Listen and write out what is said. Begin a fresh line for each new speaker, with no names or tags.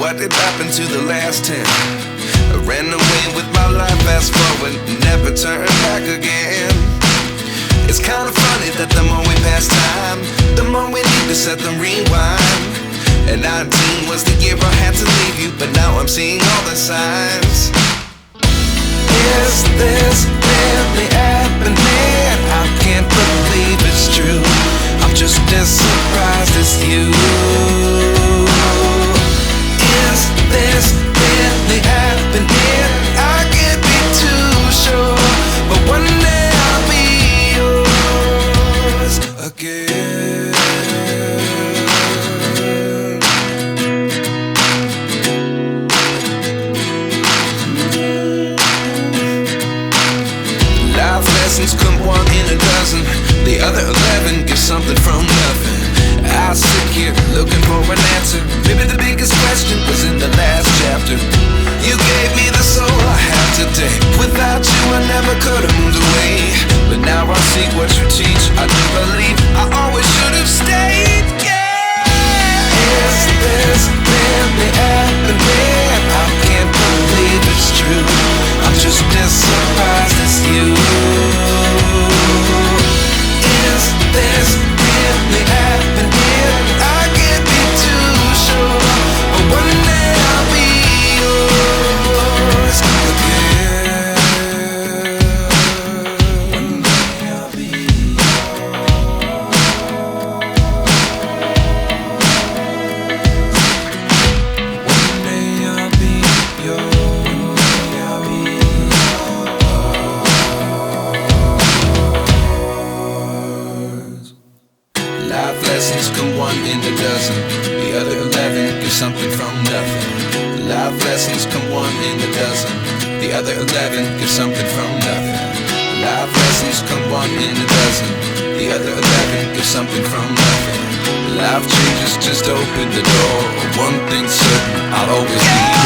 what did happen to the last 10? I ran away with my life, fast forward, never turn back again. It's kind of funny that the more we pass time, the more we need to set them rewind. And 19 was the year I had to leave you, but now I'm seeing all the signs. Is this really happening? I can't believe it's true. I'm just as surprised as you. Is this really happening? I can't be too sure, but one day I'll be yours again. Life lessons come one in a dozen. The other 11 get something from nothing. I sit here looking for an answer. Maybe the biggest question was in the last chapter. You gave me the soul I have today. Without you I never could have moved away. But now I see what you teach. I do believe I always should have stayed. Yeah. Is this really happening? I can't believe it's true. I'm just as surprised as you. Is this really happening? I can't be too sure, but one day I'll be yours again. One day I'll be yours. One day I'll be yours. One day I'll be yours. Life lessons come one in a dozen. The other 11 give something from nothing. Life lessons come one in a dozen. The other 11 give something from nothing. Life lessons come one in a dozen. The other 11 give something from nothing. Life changes just open the door. One thing's certain, I'll always be